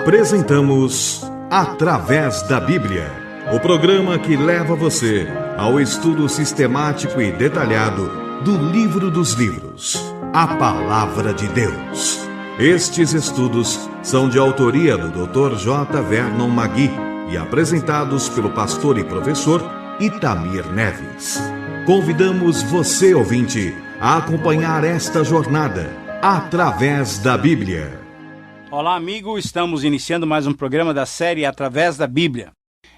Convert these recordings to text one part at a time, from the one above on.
Apresentamos Através da Bíblia, o programa que leva você ao estudo sistemático e detalhado do livro dos livros, a Palavra de Deus. Estes estudos são de autoria do Dr. J. Vernon Magui e apresentados pelo pastor e professor Itamir Neves. Convidamos você, ouvinte, a acompanhar esta jornada através da Bíblia. Olá, amigo, estamos iniciando mais um programa da série Através da Bíblia.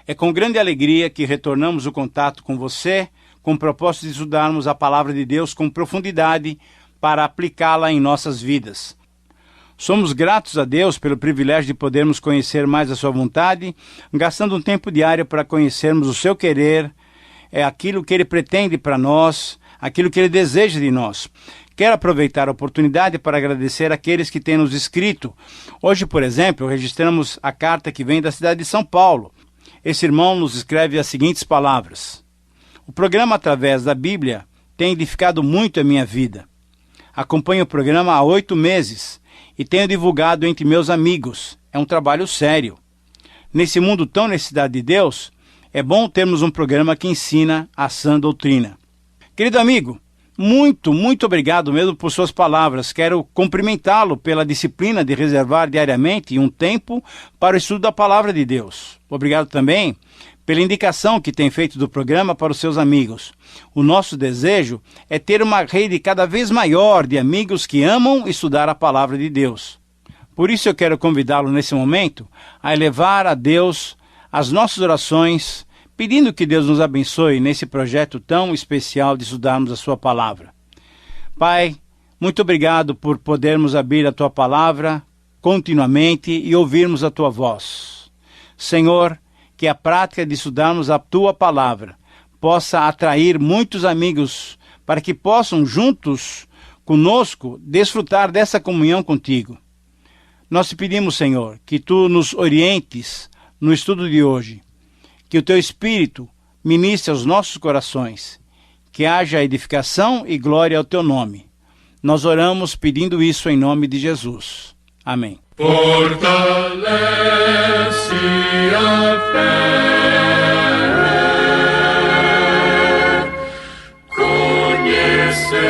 É com grande alegria que retornamos o contato com você, com o propósito de estudarmos a Palavra de Deus com profundidade para aplicá-la em nossas vidas. Somos gratos a Deus pelo privilégio de podermos conhecer mais a sua vontade, gastando um tempo diário para conhecermos o seu querer, aquilo que Ele pretende para nós, aquilo que Ele deseja de nós. Quero aproveitar a oportunidade para agradecer àqueles que têm nos escrito. Hoje, por exemplo, registramos a carta que vem da cidade de São Paulo. Esse irmão nos escreve as seguintes palavras: o programa Através da Bíblia tem edificado muito a minha vida. Acompanho o programa há 8 meses e tenho divulgado entre meus amigos. É um trabalho sério. Nesse mundo tão necessitado de Deus, é bom termos um programa que ensina a sã doutrina. Querido amigo, muito obrigado mesmo por suas palavras. Quero cumprimentá-lo pela disciplina de reservar diariamente um tempo para o estudo da Palavra de Deus. Obrigado também pela indicação que tem feito do programa para os seus amigos. O nosso desejo é ter uma rede cada vez maior de amigos que amam estudar a Palavra de Deus. Por isso eu quero convidá-lo nesse momento a elevar a Deus as nossas orações, pedindo que Deus nos abençoe nesse projeto tão especial de estudarmos a sua palavra. Pai, muito obrigado por podermos abrir a tua palavra continuamente e ouvirmos a tua voz. Senhor, que a prática de estudarmos a tua palavra possa atrair muitos amigos para que possam juntos conosco desfrutar dessa comunhão contigo. Nós te pedimos, Senhor, que tu nos orientes no estudo de hoje, que o teu Espírito ministre aos nossos corações, que haja edificação e glória ao teu nome. Nós oramos pedindo isso em nome de Jesus. Amém. Fortalece a fé, conhecer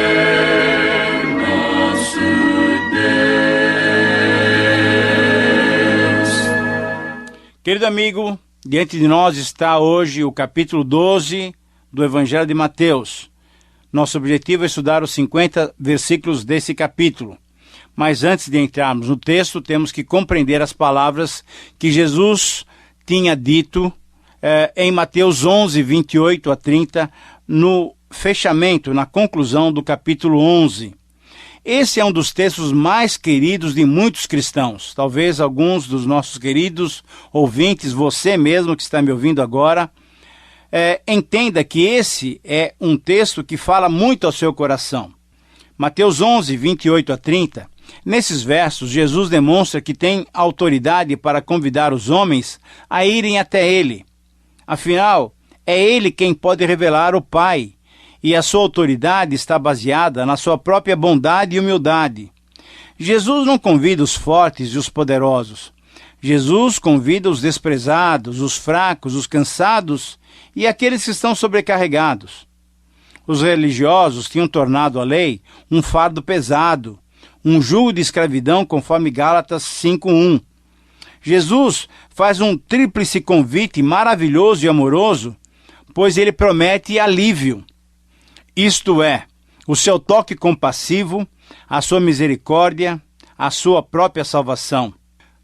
nosso Deus. Querido amigo, diante de nós está hoje o capítulo 12 do Evangelho de Mateus. Nosso objetivo é estudar os 50 versículos desse capítulo. Mas antes de entrarmos no texto, temos que compreender as palavras que Jesus tinha dito em Mateus 11, 28 a 30, no fechamento, na conclusão do capítulo 11. Esse é um dos textos mais queridos de muitos cristãos. Talvez alguns dos nossos queridos ouvintes, você mesmo que está me ouvindo agora, entenda que esse é um texto que fala muito ao seu coração. Mateus 11, 28 a 30. Nesses versos, Jesus demonstra que tem autoridade para convidar os homens a irem até Ele. Afinal, é Ele quem pode revelar o Pai, e a sua autoridade está baseada na sua própria bondade e humildade. Jesus não convida os fortes e os poderosos. Jesus convida os desprezados, os fracos, os cansados e aqueles que estão sobrecarregados. Os religiosos tinham tornado a lei um fardo pesado, um jugo de escravidão, conforme Gálatas 5:1. Jesus faz um tríplice convite maravilhoso e amoroso, pois ele promete alívio. Isto é, o seu toque compassivo, a sua misericórdia, a sua própria salvação.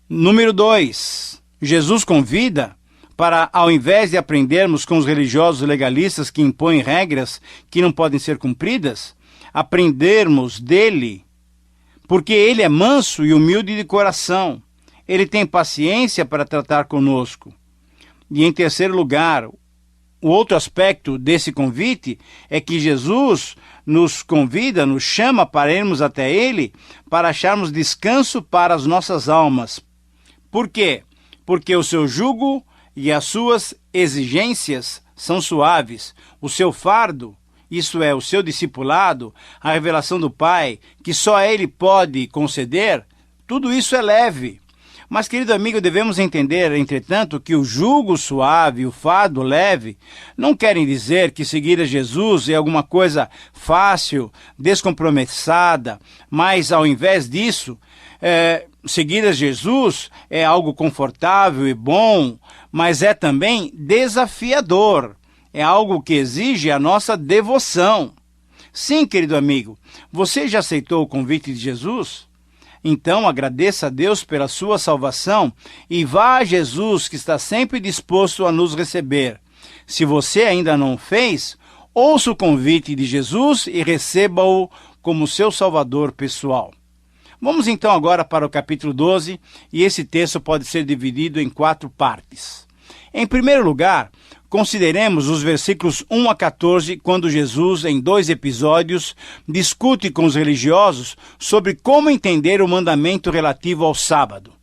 Número 2, Jesus convida para, ao invés de aprendermos com os religiosos legalistas que impõem regras que não podem ser cumpridas, aprendermos dele, porque ele é manso e humilde de coração. Ele tem paciência para tratar conosco. E em terceiro lugar, o outro aspecto desse convite é que Jesus nos convida, nos chama para irmos até Ele, para acharmos descanso para as nossas almas. Por quê? Porque o seu jugo e as suas exigências são suaves. O seu fardo, isso é, o seu discipulado, a revelação do Pai, que só Ele pode conceder, tudo isso é leve. Mas, querido amigo, devemos entender, entretanto, que o jugo suave e o fardo leve não querem dizer que seguir a Jesus é alguma coisa fácil, descompromissada, mas, ao invés disso, seguir a Jesus é algo confortável e bom, mas é também desafiador. É algo que exige a nossa devoção. Sim, querido amigo, você já aceitou o convite de Jesus? Então agradeça a Deus pela sua salvação e vá a Jesus, que está sempre disposto a nos receber. Se você ainda não fez, ouça o convite de Jesus e receba-o como seu Salvador pessoal. Vamos então agora para o capítulo 12, e esse texto pode ser dividido em 4 partes. Em primeiro lugar, consideremos os versículos 1 a 14, quando Jesus, em 2 episódios, discute com os religiosos sobre como entender o mandamento relativo ao sábado.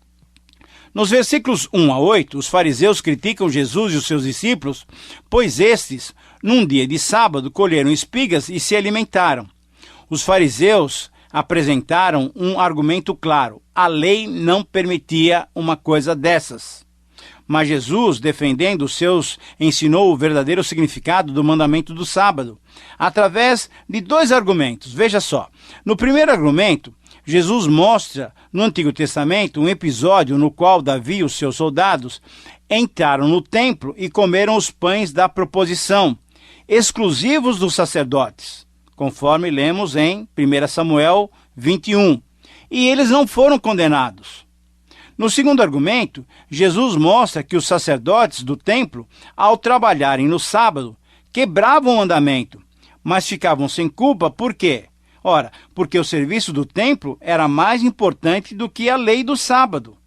Nos versículos 1 a 8, os fariseus criticam Jesus e os seus discípulos, pois estes, num dia de sábado, colheram espigas e se alimentaram. Os fariseus apresentaram um argumento claro: a lei não permitia uma coisa dessas. Mas Jesus, defendendo os seus, ensinou o verdadeiro significado do mandamento do sábado, através de 2 argumentos. Veja só, no primeiro argumento, Jesus mostra no Antigo Testamento um episódio no qual Davi e os seus soldados entraram no templo e comeram os pães da proposição, exclusivos dos sacerdotes, conforme lemos em 1 Samuel 21, e eles não foram condenados. No segundo argumento, Jesus mostra que os sacerdotes do templo, ao trabalharem no sábado, quebravam o mandamento, mas ficavam sem culpa. Por quê? Ora, porque o serviço do templo era mais importante do que a lei do sábado.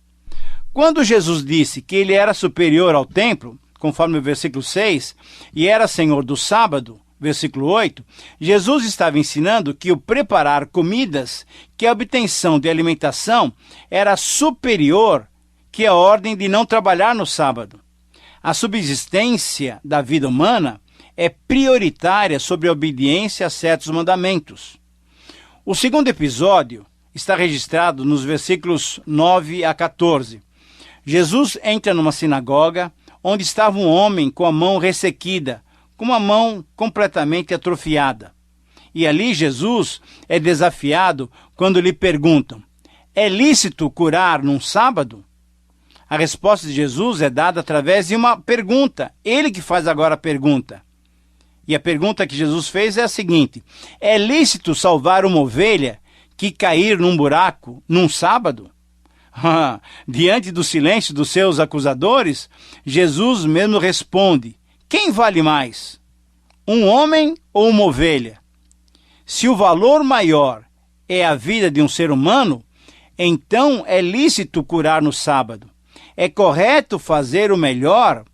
Quando Jesus disse que ele era superior ao templo, conforme o versículo 6, e era senhor do sábado, versículo 8, Jesus estava ensinando que o preparar comidas, que a obtenção de alimentação era superior que a ordem de não trabalhar no sábado. A subsistência da vida humana é prioritária sobre a obediência a certos mandamentos. O segundo episódio está registrado nos versículos 9 a 14. Jesus entra numa sinagoga onde estava um homem com a mão ressequida, com uma mão completamente atrofiada. E ali Jesus é desafiado quando lhe perguntam: é lícito curar num sábado? A resposta de Jesus é dada através de uma pergunta. Ele que faz agora a pergunta. E a pergunta que Jesus fez é a seguinte: é lícito salvar uma ovelha que cair num buraco num sábado? Diante do silêncio dos seus acusadores, Jesus mesmo responde: quem vale mais? Um homem ou uma ovelha? Se o valor maior é a vida de um ser humano, então é lícito curar no sábado. É correto fazer o melhor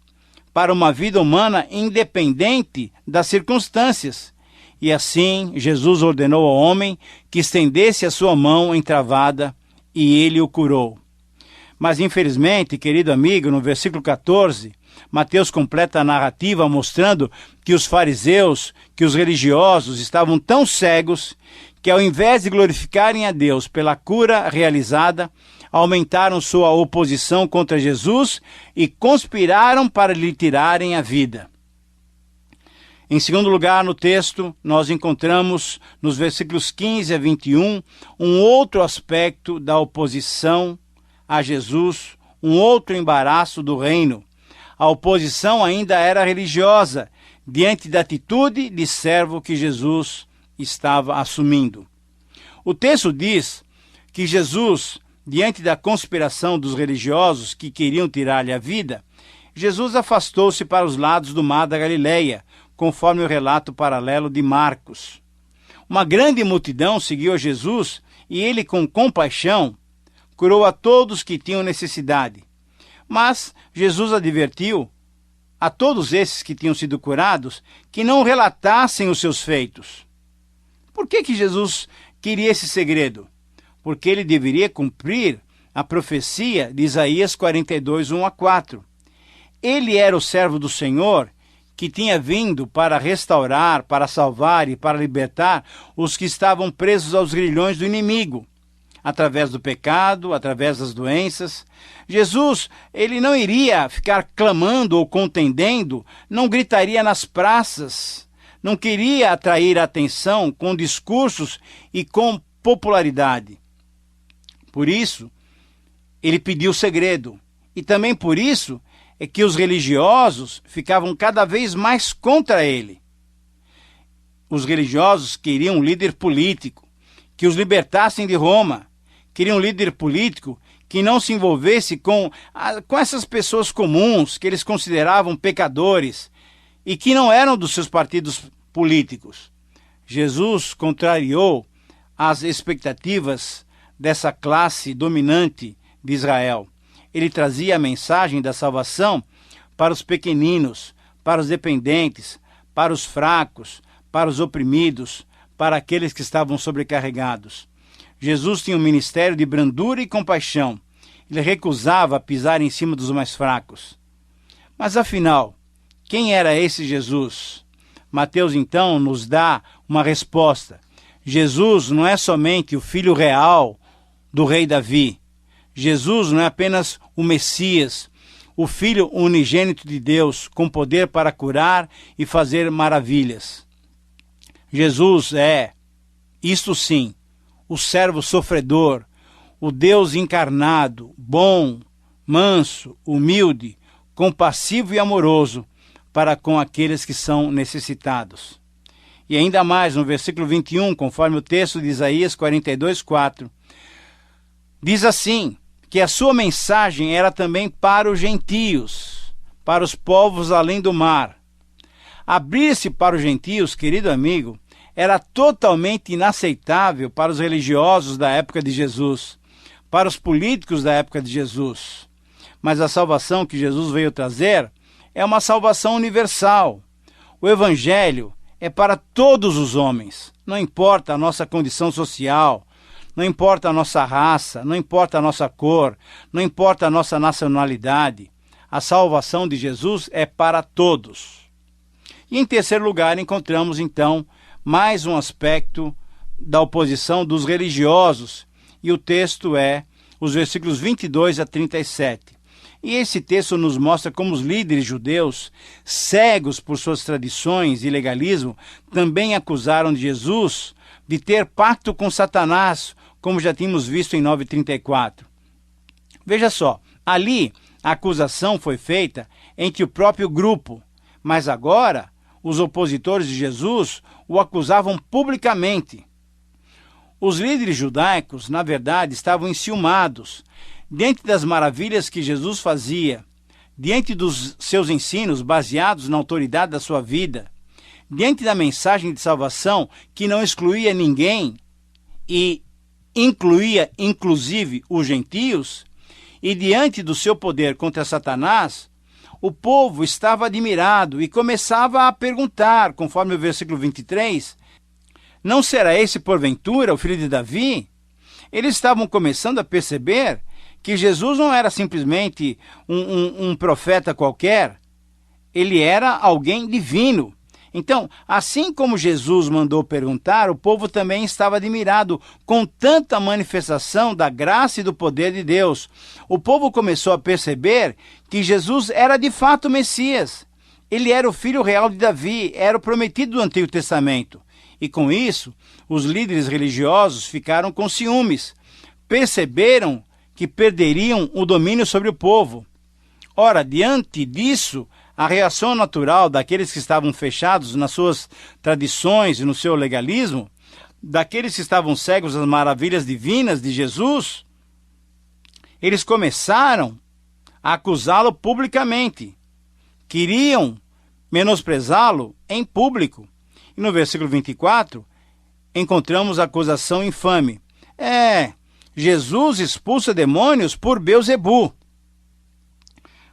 para uma vida humana independente das circunstâncias. E assim, Jesus ordenou ao homem que estendesse a sua mão entravada e ele o curou. Mas, infelizmente, querido amigo, no versículo 14, Mateus completa a narrativa mostrando que os fariseus, que os religiosos estavam tão cegos que, ao invés de glorificarem a Deus pela cura realizada, aumentaram sua oposição contra Jesus e conspiraram para lhe tirarem a vida. Em segundo lugar, no texto, nós encontramos, nos versículos 15 a 21, um outro aspecto da oposição a Jesus, um outro embaraço do reino. A oposição ainda era religiosa, diante da atitude de servo que Jesus estava assumindo. O texto diz que Jesus, diante da conspiração dos religiosos que queriam tirar-lhe a vida, Jesus afastou-se para os lados do mar da Galileia, conforme o relato paralelo de Marcos. Uma grande multidão seguiu a Jesus e ele, com compaixão, curou a todos que tinham necessidade. Mas Jesus advertiu a todos esses que tinham sido curados que não relatassem os seus feitos. Por que Jesus queria esse segredo? Porque ele deveria cumprir a profecia de Isaías 42, 1 a 4. Ele era o servo do Senhor que tinha vindo para restaurar, para salvar e para libertar os que estavam presos aos grilhões do inimigo. através do pecado, através das doenças. Jesus, ele não iria ficar clamando ou contendendo, não gritaria nas praças, não queria atrair a atenção com discursos e com popularidade. Por isso, ele pediu segredo. E também por isso é que os religiosos ficavam cada vez mais contra ele. Os religiosos queriam um líder político que os libertassem de Roma. Queriam um líder político que não se envolvesse com essas pessoas comuns que eles consideravam pecadores e que não eram dos seus partidos políticos. Jesus contrariou as expectativas dessa classe dominante de Israel. Ele trazia a mensagem da salvação para os pequeninos, para os dependentes, para os fracos, para os oprimidos, para aqueles que estavam sobrecarregados. Jesus tinha um ministério de brandura e compaixão. Ele recusava pisar em cima dos mais fracos. Mas afinal, quem era esse Jesus? Mateus então nos dá uma resposta. Jesus não é somente o filho real do rei Davi. Jesus não é apenas o Messias, o Filho unigênito de Deus, com poder para curar e fazer maravilhas. Jesus é, isto sim, o servo sofredor, o Deus encarnado, bom, manso, humilde, compassivo e amoroso para com aqueles que são necessitados. E ainda mais no versículo 21, conforme o texto de Isaías 42:4, diz assim, que a sua mensagem era também para os gentios, para os povos além do mar. Abrir-se para os gentios, querido amigo, era totalmente inaceitável para os religiosos da época de Jesus, para os políticos da época de Jesus. Mas a salvação que Jesus veio trazer é uma salvação universal. O Evangelho é para todos os homens, não importa a nossa condição social, não importa a nossa raça, não importa a nossa cor, não importa a nossa nacionalidade. A salvação de Jesus é para todos. E em terceiro lugar, encontramos então mais um aspecto da oposição dos religiosos. E o texto é os versículos 22 a 37. E esse texto nos mostra como os líderes judeus, cegos por suas tradições e legalismo, também acusaram de Jesus de ter pacto com Satanás, como já tínhamos visto em 9:34. Veja só, ali a acusação foi feita entre o próprio grupo, mas agora os opositores de Jesus o acusavam publicamente. Os líderes judaicos, na verdade, estavam enciumados diante das maravilhas que Jesus fazia, diante dos seus ensinos baseados na autoridade da sua vida, diante da mensagem de salvação que não excluía ninguém e incluía inclusive os gentios, e diante do seu poder contra Satanás, o povo estava admirado e começava a perguntar, conforme o versículo 23, não será esse porventura o filho de Davi? Eles estavam começando a perceber que Jesus não era simplesmente um profeta qualquer, ele era alguém divino. Então, assim como Jesus mandou perguntar, o povo também estava admirado com tanta manifestação da graça e do poder de Deus. O povo começou a perceber que Jesus era de fato o Messias. Ele era o filho real de Davi, era o prometido do Antigo Testamento. E com isso, os líderes religiosos ficaram com ciúmes. Perceberam que perderiam o domínio sobre o povo. Ora, diante disso, a reação natural daqueles que estavam fechados nas suas tradições e no seu legalismo, daqueles que estavam cegos às maravilhas divinas de Jesus, eles começaram a acusá-lo publicamente. Queriam menosprezá-lo em público. E no versículo 24, encontramos a acusação infame. Jesus expulsa demônios por Beelzebu.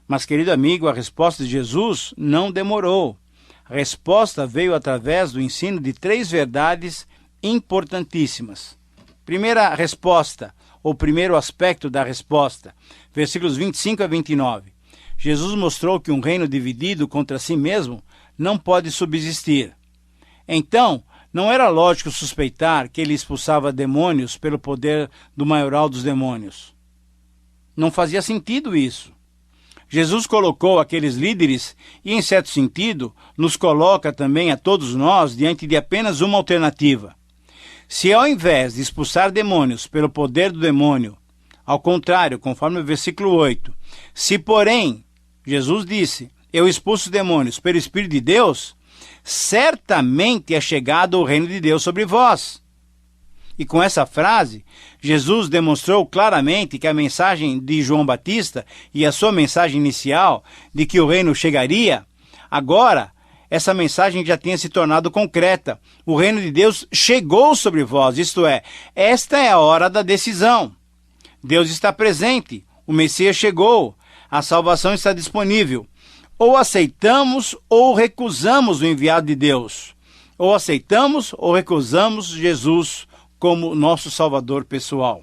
Mas, querido amigo, a resposta de Jesus não demorou. A resposta veio através do ensino de 3 verdades importantíssimas. Primeira resposta, ou primeiro aspecto da resposta, versículos 25 a 29. Jesus mostrou que um reino dividido contra si mesmo não pode subsistir. Então, Não era lógico suspeitar que ele expulsava demônios pelo poder do maioral dos demônios. Não fazia sentido isso. Jesus colocou aqueles líderes e, em certo sentido, nos coloca também a todos nós diante de apenas uma alternativa. Se ao invés de expulsar demônios pelo poder do demônio, ao contrário, conforme o versículo 8, se porém, Jesus disse, eu expulso demônios pelo Espírito de Deus, certamente é chegado o reino de Deus sobre vós. E com essa frase, Jesus demonstrou claramente que a mensagem de João Batista e a sua mensagem inicial de que o reino chegaria, agora essa mensagem já tinha se tornado concreta. O reino de Deus chegou sobre vós, isto é, esta é a hora da decisão. Deus está presente, o Messias chegou, a salvação está disponível. Ou aceitamos ou recusamos o enviado de Deus. Ou aceitamos ou recusamos Jesus como nosso Salvador pessoal.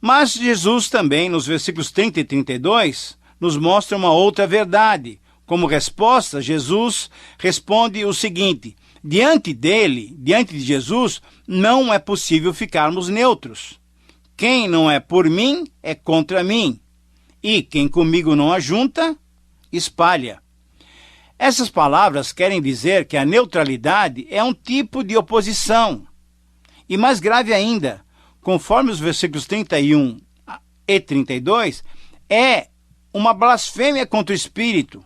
Mas Jesus também, nos versículos 30 e 32, nos mostra uma outra verdade. Como resposta, Jesus responde o seguinte: diante de Jesus, não é possível ficarmos neutros. Quem não é por mim, é contra mim. E quem comigo não ajunta, espalha. Essas palavras querem dizer que a neutralidade é um tipo de oposição. E mais grave ainda, conforme os versículos 31 e 32, é uma blasfêmia contra o Espírito.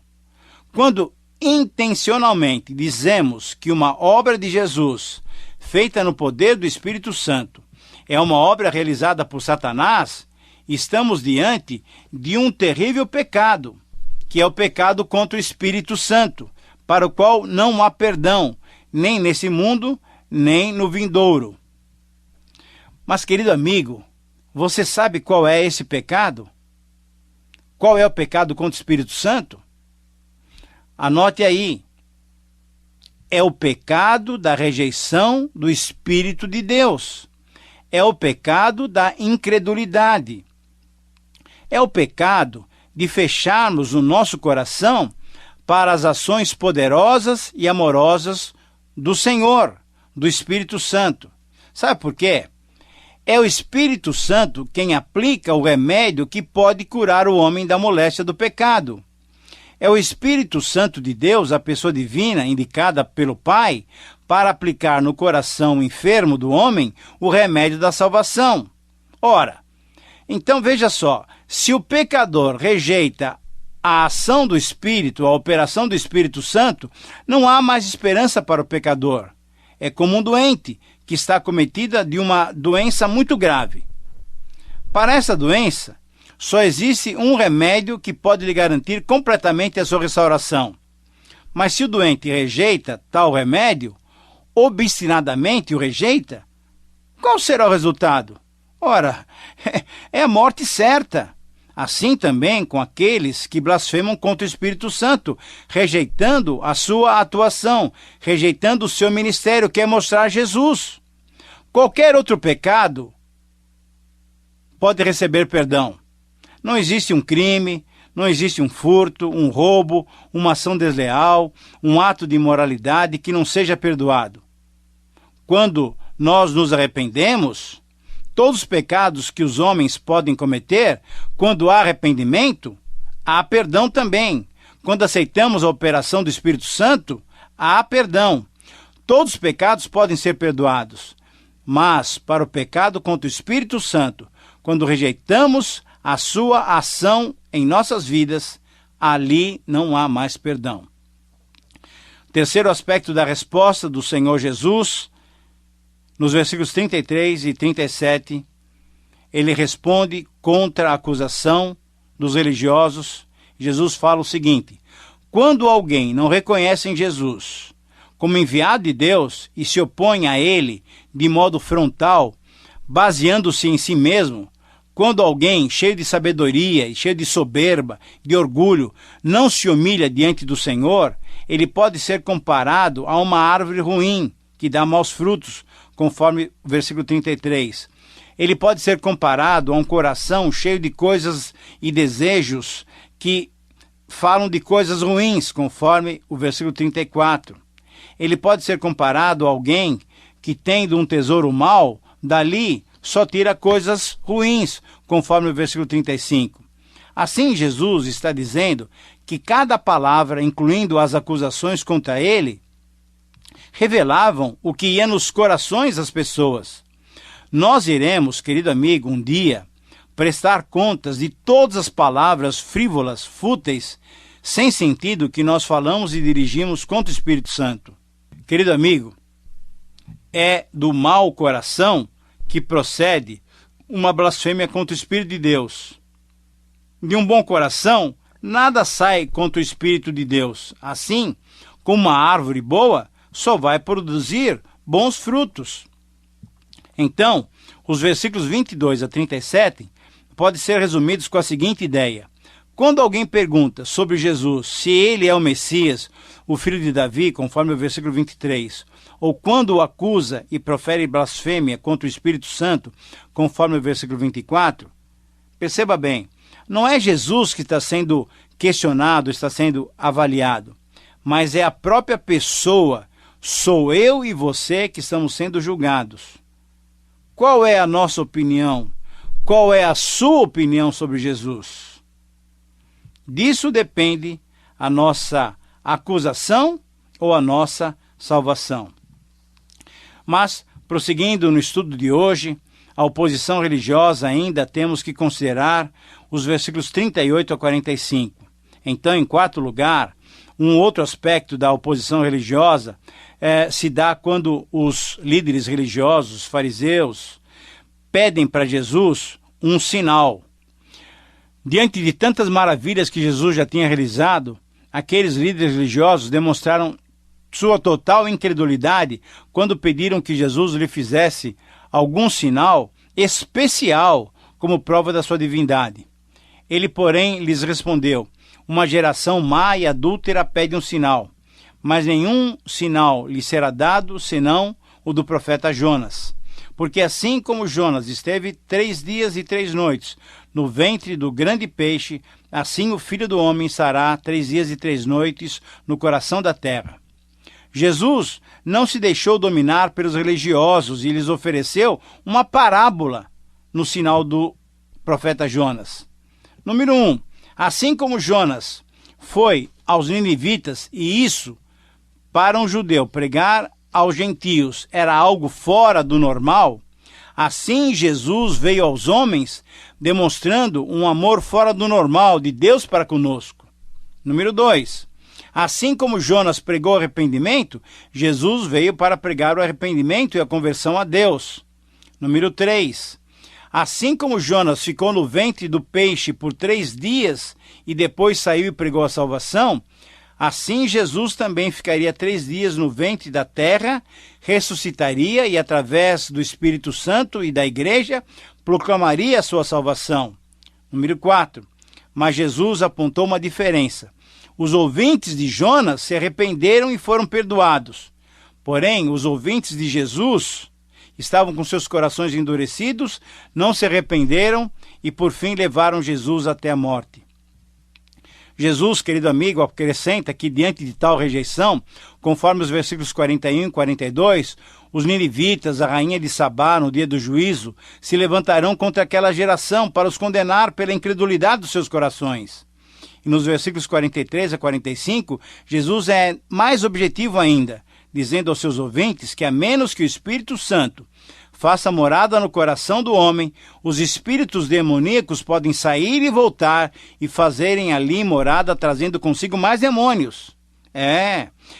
Quando intencionalmente dizemos que uma obra de Jesus, feita no poder do Espírito Santo, é uma obra realizada por Satanás, estamos diante de um terrível pecado, que é o pecado contra o Espírito Santo, para o qual não há perdão, nem nesse mundo, nem no vindouro. Mas, querido amigo, você sabe qual é esse pecado? Qual é o pecado contra o Espírito Santo? Anote aí. É o pecado da rejeição do Espírito de Deus. É o pecado da incredulidade. É o pecado de fecharmos o nosso coração para as ações poderosas e amorosas do Senhor, do Espírito Santo. Sabe por quê? É o Espírito Santo quem aplica o remédio que pode curar o homem da moléstia do pecado. É o Espírito Santo de Deus, a pessoa divina indicada pelo Pai, para aplicar no coração enfermo do homem o remédio da salvação. Ora, então veja só, se o pecador rejeita a ação do Espírito, a operação do Espírito Santo, não há mais esperança para o pecador. É como um doente que está acometida de uma doença muito grave. Para essa doença, só existe um remédio que pode lhe garantir completamente a sua restauração. Mas se o doente rejeita tal remédio, obstinadamente o rejeita, qual será o resultado? Ora, é a morte certa. Assim também com aqueles que blasfemam contra o Espírito Santo, rejeitando a sua atuação, rejeitando o seu ministério, que é mostrar Jesus. Qualquer outro pecado pode receber perdão. Não existe um crime, não existe um furto, um roubo, uma ação desleal, um ato de imoralidade que não seja perdoado. Quando nós nos arrependemos, todos os pecados que os homens podem cometer, quando há arrependimento, há perdão também. Quando aceitamos a operação do Espírito Santo, há perdão. Todos os pecados podem ser perdoados. Mas, para o pecado contra o Espírito Santo, quando rejeitamos a sua ação em nossas vidas, ali não há mais perdão. Terceiro aspecto da resposta do Senhor Jesus, nos versículos 33 e 37, ele responde contra a acusação dos religiosos. Jesus fala o seguinte: quando alguém não reconhece em Jesus como enviado de Deus e se opõe a ele de modo frontal, baseando-se em si mesmo, quando alguém cheio de sabedoria e cheio de soberba, de orgulho, não se humilha diante do Senhor, ele pode ser comparado a uma árvore ruim, que dá maus frutos, conforme o versículo 33. Ele pode ser comparado a um coração cheio de coisas e desejos que falam de coisas ruins, conforme o versículo 34. Ele pode ser comparado a alguém que, tendo um tesouro mau, dali só tira coisas ruins, conforme o versículo 35. Assim, Jesus está dizendo que cada palavra, incluindo as acusações contra ele, revelavam o que ia nos corações das pessoas. Nós iremos, querido amigo, um dia prestar contas de todas as palavras frívolas, fúteis, sem sentido que nós falamos e dirigimos contra o Espírito Santo. Querido amigo, é do mau coração que procede uma blasfêmia contra o Espírito de Deus. De um bom coração, nada sai contra o Espírito de Deus. Assim, como uma árvore boa, só vai produzir bons frutos. Então, os versículos 22 a 37 podem ser resumidos com a seguinte ideia. Quando alguém pergunta sobre Jesus se ele é o Messias, o filho de Davi, conforme o versículo 23, ou quando o acusa e profere blasfêmia contra o Espírito Santo, conforme o versículo 24, perceba bem, não é Jesus que está sendo questionado, está sendo avaliado, mas é a própria pessoa, sou eu e você que estamos sendo julgados. Qual é a nossa opinião? Qual é a sua opinião sobre Jesus? Disso depende a nossa acusação ou a nossa salvação. Mas, prosseguindo no estudo de hoje, a oposição religiosa ainda temos que considerar os versículos 38 a 45. Então, em quarto lugar, um outro aspecto da oposição religiosa se dá quando os líderes religiosos, os fariseus, pedem para Jesus um sinal. Diante de tantas maravilhas que Jesus já tinha realizado, aqueles líderes religiosos demonstraram sua total incredulidade quando pediram que Jesus lhe fizesse algum sinal especial como prova da sua divindade. Ele, porém, lhes respondeu: uma geração má e adúltera pede um sinal, mas nenhum sinal lhe será dado, senão o do profeta Jonas. Porque assim como Jonas esteve 3 dias e 3 noites no ventre do grande peixe, assim o Filho do Homem estará 3 dias e 3 noites no coração da terra. Jesus não se deixou dominar pelos religiosos e lhes ofereceu uma parábola no sinal do profeta Jonas. Número 1. Assim como Jonas foi aos ninivitas, e isso, para um judeu, pregar aos gentios era algo fora do normal, assim Jesus veio aos homens demonstrando um amor fora do normal de Deus para conosco. Número 2. Assim como Jonas pregou arrependimento, Jesus veio para pregar o arrependimento e a conversão a Deus. Número 3. Assim como Jonas ficou no ventre do peixe por 3 dias e depois saiu e pregou a salvação, assim Jesus também ficaria 3 dias no ventre da terra, ressuscitaria e através do Espírito Santo e da igreja proclamaria a sua salvação. Número 4. Mas Jesus apontou uma diferença. Os ouvintes de Jonas se arrependeram e foram perdoados. Porém, os ouvintes de Jesus estavam com seus corações endurecidos, não se arrependeram e por fim levaram Jesus até a morte. Jesus, querido amigo, acrescenta que diante de tal rejeição, conforme os versículos 41 e 42, os ninivitas, a rainha de Sabá, no dia do juízo, se levantarão contra aquela geração para os condenar pela incredulidade dos seus corações. E nos versículos 43 a 45, Jesus é mais objetivo ainda, dizendo aos seus ouvintes que a menos que o Espírito Santo faça morada no coração do homem, os espíritos demoníacos podem sair e voltar e fazerem ali morada, trazendo consigo mais demônios.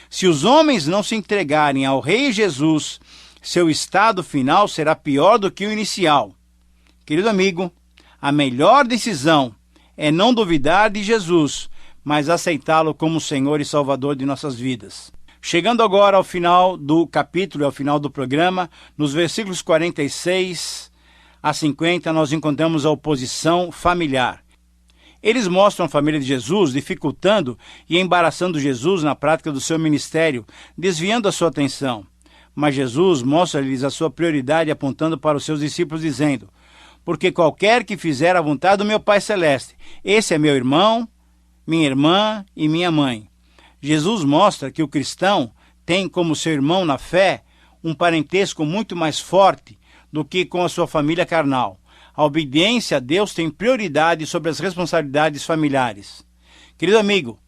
Se os homens não se entregarem ao Rei Jesus, seu estado final será pior do que o inicial. Querido amigo, a melhor decisão é não duvidar de Jesus, mas aceitá-lo como Senhor e Salvador de nossas vidas. Chegando agora ao final do capítulo, ao final do programa, nos versículos 46 a 50, nós encontramos a oposição familiar. Eles mostram a família de Jesus dificultando e embaraçando Jesus na prática do seu ministério, desviando a sua atenção. Mas Jesus mostra-lhes a sua prioridade, apontando para os seus discípulos, dizendo: porque qualquer que fizer a vontade do meu Pai Celeste, esse é meu irmão, minha irmã e minha mãe. Jesus mostra que o cristão tem como seu irmão na fé um parentesco muito mais forte do que com a sua família carnal. A obediência a Deus tem prioridade sobre as responsabilidades familiares. Querido amigo,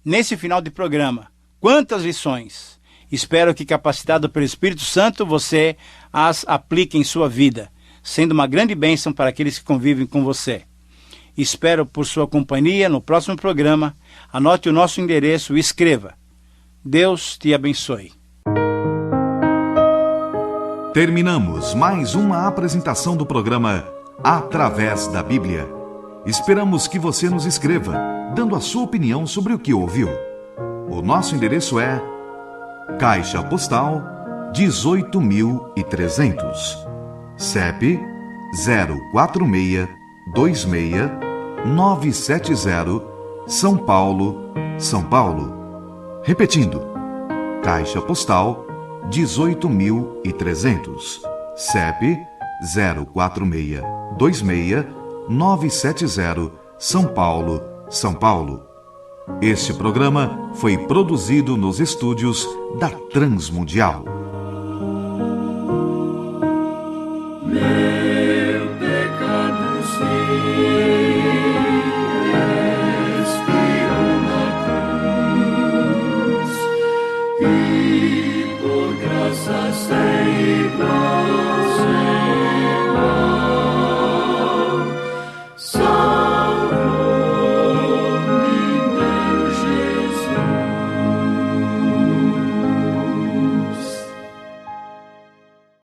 nesse final de programa, quantas lições! Espero que, capacitado pelo Espírito Santo, você as aplique em sua vida, sendo uma grande bênção para aqueles que convivem com você. Espero por sua companhia no próximo programa. Anote o nosso endereço e escreva. Deus te abençoe. Terminamos mais uma apresentação do programa Através da Bíblia. Esperamos que você nos escreva, dando a sua opinião sobre o que ouviu. O nosso endereço é Caixa Postal 18.300, CEP 04626-970, São Paulo, São Paulo. Repetindo, Caixa Postal 18.300, CEP 04626-970, São Paulo, São Paulo. Este programa foi produzido nos estúdios da Transmundial.